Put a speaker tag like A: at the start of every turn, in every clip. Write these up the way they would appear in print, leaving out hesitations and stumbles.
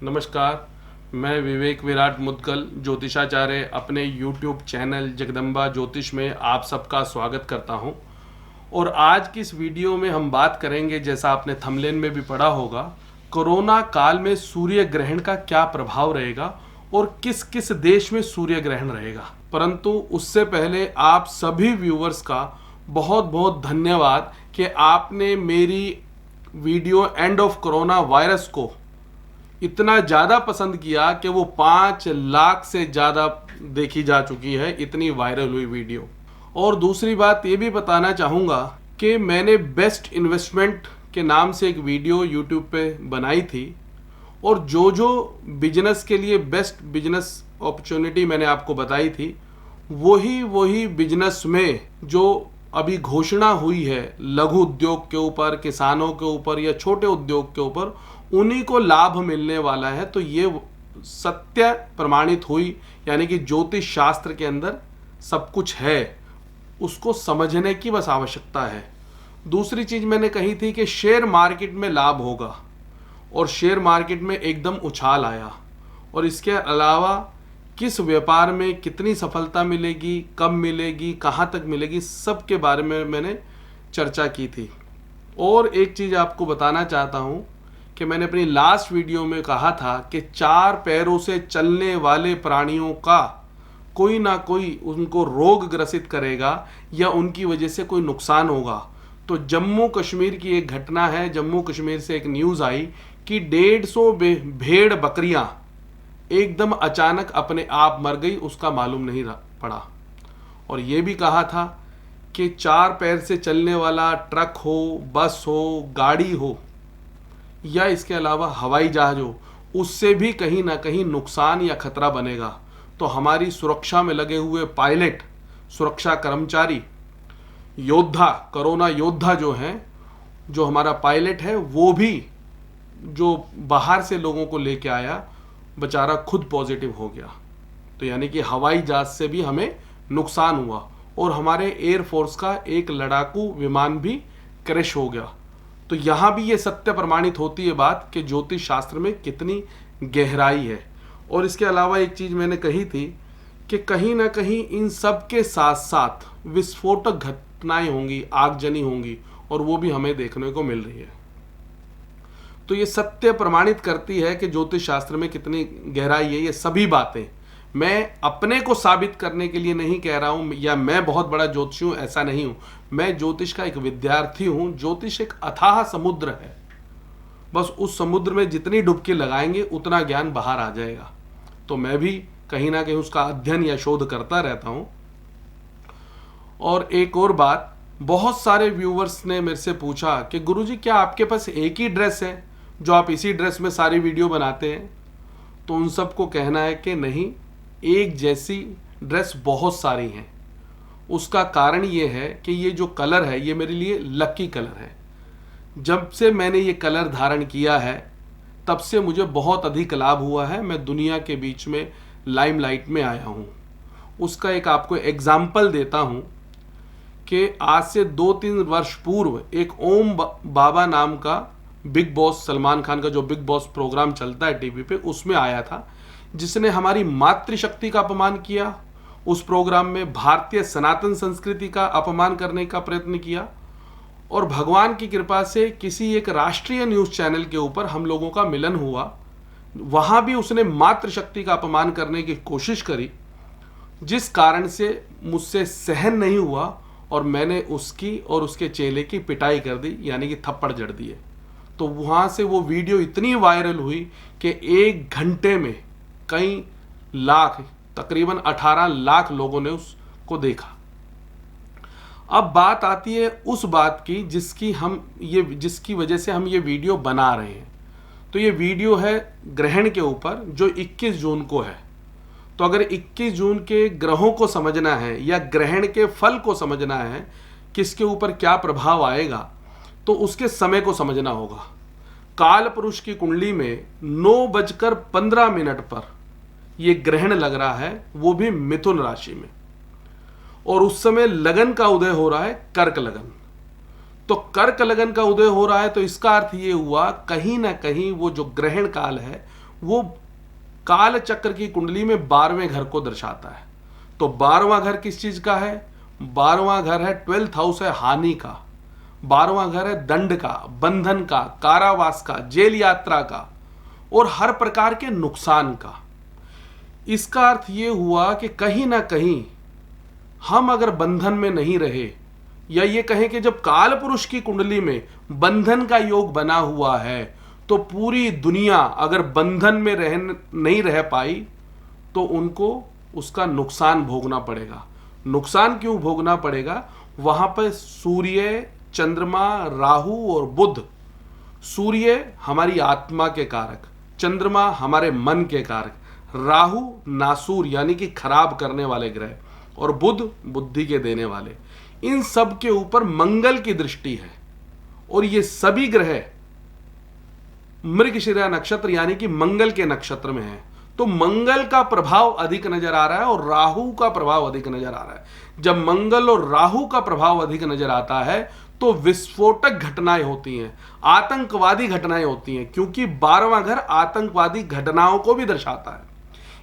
A: नमस्कार। मैं विवेक विराट मुदगल ज्योतिषाचार्य अपने YouTube चैनल जगदम्बा ज्योतिष में आप सबका स्वागत करता हूं। और आज की इस वीडियो में हम बात करेंगे, जैसा आपने थंबनेल में भी पढ़ा होगा, कोरोना काल में सूर्य ग्रहण का क्या प्रभाव रहेगा और किस किस देश में सूर्य ग्रहण रहेगा। परंतु उससे पहले आप सभी व्यूवर्स का बहुत बहुत धन्यवाद कि आपने मेरी video end of corona virus को इतना ज़्यादा पसंद किया कि वो 5 लाख से ज़्यादा देखी जा चुकी है, इतनी वायरल हुई वीडियो। और दूसरी बात ये भी बताना चाहूँगा कि मैंने बेस्ट इन्वेस्टमेंट के नाम से एक वीडियो यूट्यूब पे बनाई थी, और जो बिजनेस के लिए बेस्ट बिजनेस अपॉर्चुनिटी मैंने आपको बताई थी, वही बिजनेस में जो अभी घोषणा हुई है लघु उद्योग के ऊपर, किसानों के ऊपर या छोटे उद्योग के ऊपर, उन्हीं को लाभ मिलने वाला है। तो ये सत्य प्रमाणित हुई, यानी कि ज्योतिष शास्त्र के अंदर सब कुछ है, उसको समझने की बस आवश्यकता है। दूसरी चीज मैंने कही थी कि शेयर मार्केट में लाभ होगा, और शेयर मार्केट में एकदम उछाल आया। और इसके अलावा किस व्यापार में कितनी सफलता मिलेगी, कब मिलेगी, कहाँ तक मिलेगी, सब के बारे में मैंने चर्चा की थी। और एक चीज़ आपको बताना चाहता हूँ कि मैंने अपनी लास्ट वीडियो में कहा था कि 4 पैरों से चलने वाले प्राणियों का कोई ना कोई उनको रोग ग्रसित करेगा या उनकी वजह से कोई नुकसान होगा। तो जम्मू कश्मीर की एक घटना है, जम्मू कश्मीर से एक न्यूज़ आई कि 150 भेड़ बकरियां एकदम अचानक अपने आप मर गई, उसका मालूम नहीं पड़ा। और ये भी कहा था कि 4 पैर से चलने वाला ट्रक हो, बस हो, गाड़ी हो या इसके अलावा हवाई जहाज हो, उससे भी कहीं ना कहीं नुकसान या खतरा बनेगा। तो हमारी सुरक्षा में लगे हुए पायलट, सुरक्षा कर्मचारी, योद्धा, कोरोना योद्धा जो हैं, जो हमारा पायलट है, वो भी जो बाहर से लोगों को लेके आया, बेचारा खुद पॉजिटिव हो गया। तो यानी कि हवाई जहाज से भी हमें नुकसान हुआ, और हमारे एयरफोर्स का एक लड़ाकू विमान भी क्रैश हो गया। तो यहाँ भी ये सत्य प्रमाणित होती है बात कि ज्योतिष शास्त्र में कितनी गहराई है। और इसके अलावा एक चीज़ मैंने कही थी कि कहीं ना कहीं इन सब के साथ साथ विस्फोटक घटनाएं होंगी, आगजनी होंगी, और वो भी हमें देखने को मिल रही है। तो ये सत्य प्रमाणित करती है कि ज्योतिष शास्त्र में कितनी गहराई है। ये सभी बातें मैं अपने को साबित करने के लिए नहीं कह रहा हूं, या मैं बहुत बड़ा ज्योतिषी हूं, ऐसा नहीं हूं। मैं ज्योतिष का एक विद्यार्थी हूं। ज्योतिष एक अथाह समुद्र है, बस उस समुद्र में जितनी डुबकी लगाएंगे उतना ज्ञान बाहर आ जाएगा। तो मैं भी कहीं ना कहीं उसका अध्ययन या शोध करता रहता हूं। और एक और बात, बहुत सारे व्यूवर्स ने मेरे से पूछा कि गुरुजी क्या आपके पास एक ही ड्रेस है जो आप इसी ड्रेस में सारी वीडियो बनाते हैं? तो उन सबको कहना है कि नहीं, एक जैसी ड्रेस बहुत सारी हैं। उसका कारण ये है कि ये जो कलर है ये मेरे लिए लकी कलर है। जब से मैंने ये कलर धारण किया है तब से मुझे बहुत अधिक लाभ हुआ है। मैं दुनिया के बीच में लाइमलाइट में आया हूँ। उसका एक आपको एग्जाम्पल देता हूँ कि आज से 2-3 वर्ष पूर्व एक ओम बाबा नाम का बिग बॉस, सलमान खान का जो बिग बॉस प्रोग्राम चलता है टीवी पे, उसमें आया था, जिसने हमारी मातृशक्ति का अपमान किया। उस प्रोग्राम में भारतीय सनातन संस्कृति का अपमान करने का प्रयत्न किया, और भगवान की कृपा से किसी एक राष्ट्रीय न्यूज़ चैनल के ऊपर हम लोगों का मिलन हुआ। वहाँ भी उसने मातृशक्ति का अपमान करने की कोशिश करी, जिस कारण से मुझसे सहन नहीं हुआ, और मैंने उसकी और उसके चेले की पिटाई कर दी, यानी कि थप्पड़ जड़ दिए। तो वहाँ से वो वीडियो इतनी वायरल हुई कि 1 घंटे में कई लाख, तकरीबन 18 लाख लोगों ने उसको देखा। अब बात आती है उस बात की जिसकी वजह से हम ये वीडियो बना रहे हैं। तो ये वीडियो है ग्रहण के ऊपर, जो 21 जून को है। तो अगर 21 जून के ग्रहों को समझना है या ग्रहण के फल को समझना है, किसके ऊपर क्या प्रभाव आएगा, तो उसके समय को समझना होगा। काल पुरुष की कुंडली में 9:15 पर यह ग्रहण लग रहा है, वो भी मिथुन राशि में, और उस समय लगन का उदय हो रहा है कर्क लगन। तो कर्क लगन का उदय हो रहा है, तो इसका अर्थ ये हुआ कहीं ना कहीं वो जो ग्रहण काल है वो काल चक्र की कुंडली में 12वें घर को दर्शाता है। तो 12वां घर किस चीज का है? 12वां घर है 12th हाउस, है हानि का। 12वां घर है दंड का, बंधन का, कारावास का, जेल यात्रा का और हर प्रकार के नुकसान का। इसका अर्थ यह हुआ कि कहीं ना कहीं हम अगर बंधन में नहीं रहे, या ये कहें कि जब काल पुरुष की कुंडली में बंधन का योग बना हुआ है, तो पूरी दुनिया अगर बंधन में नहीं रह पाई तो उनको उसका नुकसान भोगना पड़ेगा। नुकसान क्यों भोगना पड़ेगा? वहां पर सूर्य, चंद्रमा, राहु और बुध। सूर्य हमारी आत्मा के कारक, चंद्रमा हमारे मन के कारक, राहु नासूर यानी कि खराब करने वाले ग्रह, और बुध बुद्धि के देने वाले। इन सब के ऊपर मंगल की दृष्टि है और ये सभी ग्रह मृगशिरा नक्षत्र यानी कि मंगल के नक्षत्र में है। तो मंगल का प्रभाव अधिक नजर आ रहा है और राहु का प्रभाव अधिक नजर आ रहा है। जब मंगल और राहु का प्रभाव अधिक नजर आता है तो विस्फोटक घटनाएं होती हैं, आतंकवादी घटनाएं होती हैं, क्योंकि 12वां घर आतंकवादी घटनाओं को भी दर्शाता है।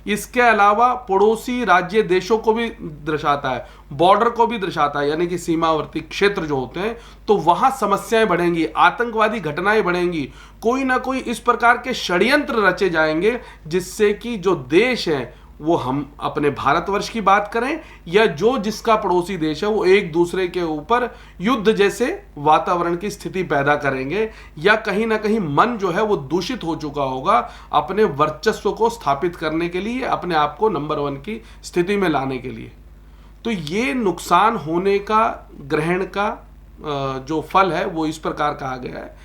A: इसके अलावा पड़ोसी राज्य देशों को भी दर्शाता है, बॉर्डर को भी दर्शाता है, यानी कि सीमावर्ती क्षेत्र जो होते हैं, तो वहां समस्याएं बढ़ेंगी, आतंकवादी घटनाएं बढ़ेंगी, कोई ना कोई इस प्रकार के षड्यंत्र रचे जाएंगे जिससे कि जो देश है, वो हम अपने भारतवर्ष की बात करें या जो जिसका पड़ोसी देश है, वो एक दूसरे के ऊपर युद्ध जैसे वातावरण की स्थिति पैदा करेंगे, या कहीं ना कहीं मन जो है वो दूषित हो चुका होगा अपने वर्चस्व को स्थापित करने के लिए, अपने आप को नंबर 1 की स्थिति में लाने के लिए। तो ये नुकसान होने का ग्रहण का जो फल है वो इस प्रकार कहा गया है।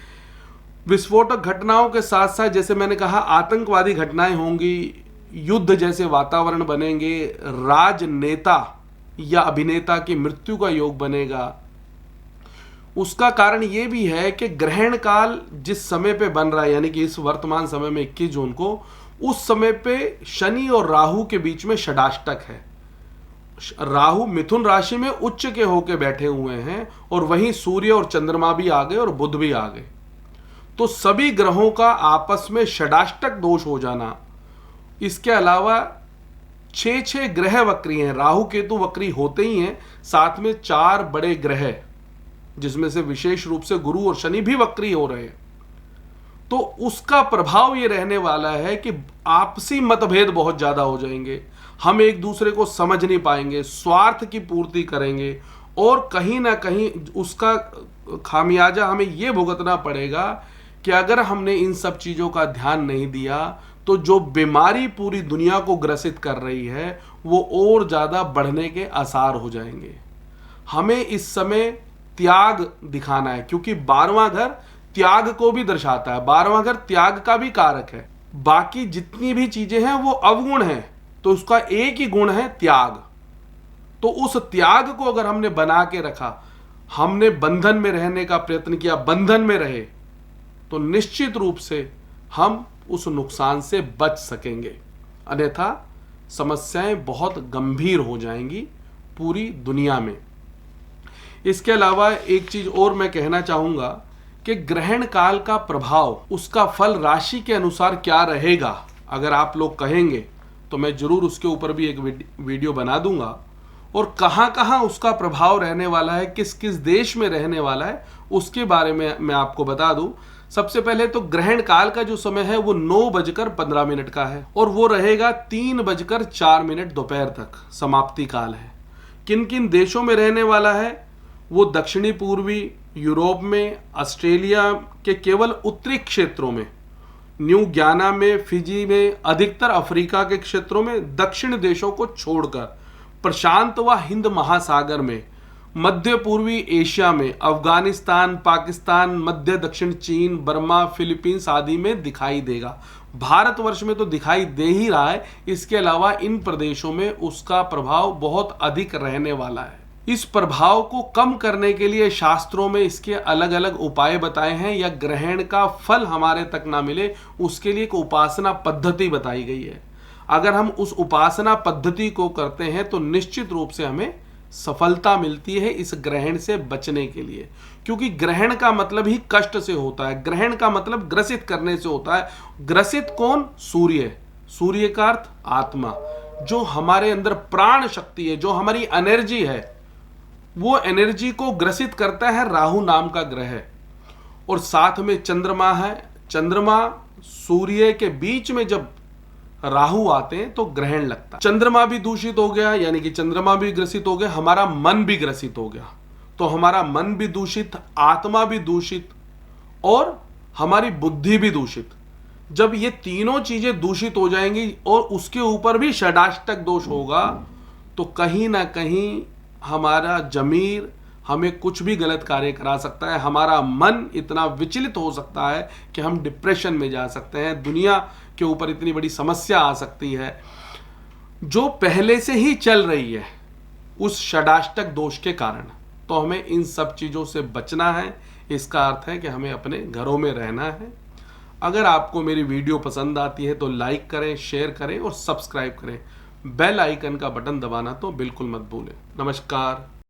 A: विस्फोटक घटनाओं के साथ साथ, जैसे मैंने कहा, आतंकवादी घटनाएं होंगी, युद्ध जैसे वातावरण बनेंगे, राजनेता या अभिनेता की मृत्यु का योग बनेगा। उसका कारण यह भी है कि ग्रहण काल जिस समय पे बन रहा है, यानी कि इस वर्तमान समय में 21 जून को, उस समय पे शनि और राहु के बीच में षडाष्टक है। राहु मिथुन राशि में उच्च के होके बैठे हुए हैं और वहीं सूर्य और चंद्रमा भी आ गए और बुध भी आ गए। तो सभी ग्रहों का आपस में षडाष्टक दोष हो जाना। इसके अलावा 6 ग्रह वक्री हैं, राहु केतु वक्री होते ही हैं, साथ में 4 बड़े ग्रह जिसमें से विशेष रूप से गुरु और शनि भी वक्री हो रहे हैं। तो उसका प्रभाव ये रहने वाला है कि आपसी मतभेद बहुत ज्यादा हो जाएंगे, हम एक दूसरे को समझ नहीं पाएंगे, स्वार्थ की पूर्ति करेंगे और कहीं ना कहीं उसका खामियाजा हमें यह भुगतना पड़ेगा कि अगर हमने इन सब चीजों का ध्यान नहीं दिया तो जो बीमारी पूरी दुनिया को ग्रसित कर रही है वो और ज्यादा बढ़ने के आसार हो जाएंगे। हमें इस समय त्याग दिखाना है, क्योंकि 12वां घर त्याग को भी दर्शाता है, 12वां घर त्याग का भी कारक है। बाकी जितनी भी चीजें हैं वो अवगुण हैं, तो उसका एक ही गुण है त्याग। तो उस त्याग को अगर हमने बना के रखा, हमने बंधन में रहने का प्रयत्न किया, बंधन में रहे, तो निश्चित रूप से हम उस नुकसान से बच सकेंगे। अन्यथा समस्याएं बहुत गंभीर हो जाएंगी पूरी दुनिया में। इसके अलावा एक चीज और मैं कहना चाहूंगा कि ग्रहण काल का प्रभाव, उसका फल राशि के अनुसार क्या रहेगा, अगर आप लोग कहेंगे तो मैं जरूर उसके ऊपर भी एक वीडियो बना दूंगा, और कहां कहां उसका प्रभाव रहने वाला है, किस किस देश में रहने वाला है, उसके बारे में मैं आपको बता दूं। सबसे पहले तो ग्रहण काल का जो समय है वो 9:15 का है और वो रहेगा 3:04 दोपहर तक समाप्ति काल है। किन किन देशों में रहने वाला है? वो दक्षिणी पूर्वी यूरोप में, ऑस्ट्रेलिया के केवल उत्तरी क्षेत्रों में, न्यू गियाना में, फिजी में, अधिकतर अफ्रीका के क्षेत्रों में, दक्षिण देशों को छोड़कर प्रशांत व हिंद महासागर में, मध्य पूर्वी एशिया में, अफगानिस्तान, पाकिस्तान, मध्य दक्षिण चीन, बर्मा, फिलीपींस आदि में दिखाई देगा। भारतवर्ष में तो दिखाई दे ही रहा है, इसके अलावा इन प्रदेशों में उसका प्रभाव बहुत अधिक रहने वाला है। इस प्रभाव को कम करने के लिए शास्त्रों में इसके अलग अलग उपाय बताए हैं, या ग्रहण का फल हमारे तक ना मिले उसके लिए एक उपासना पद्धति बताई गई है। अगर हम उस उपासना पद्धति को करते हैं तो निश्चित रूप से हमें सफलता मिलती है इस ग्रहण से बचने के लिए, क्योंकि ग्रहण का मतलब ही कष्ट से होता है। ग्रहण का मतलब ग्रसित करने से होता है। ग्रसित कौन? सूर्य। सूर्य का अर्थ आत्मा, जो हमारे अंदर प्राण शक्ति है, जो हमारी एनर्जी है, वो एनर्जी को ग्रसित करता है राहु नाम का ग्रह। और साथ में चंद्रमा है। चंद्रमा सूर्य के बीच में जब राहु आते हैं तो ग्रहण लगता है। चंद्रमा भी दूषित हो गया, यानी कि चंद्रमा भी ग्रसित हो गया, हमारा मन भी ग्रसित हो गया। तो हमारा मन भी दूषित, आत्मा भी दूषित और हमारी बुद्धि भी दूषित। जब ये तीनों चीजें दूषित हो जाएंगी और उसके ऊपर भी षडाष्टक दोष होगा, तो कहीं ना कहीं हमारा जमीर हमें कुछ भी गलत कार्य करा सकता है। हमारा मन इतना विचलित हो सकता है कि हम डिप्रेशन में जा सकते हैं। दुनिया के ऊपर इतनी बड़ी समस्या आ सकती है जो पहले से ही चल रही है उस षडाष्टक दोष के कारण। तो हमें इन सब चीज़ों से बचना है। इसका अर्थ है कि हमें अपने घरों में रहना है। अगर आपको मेरी वीडियो पसंद आती है तो लाइक करें, शेयर करें और सब्सक्राइब करें। बेल आइकन का बटन दबाना तो बिल्कुल मत भूलें। नमस्कार।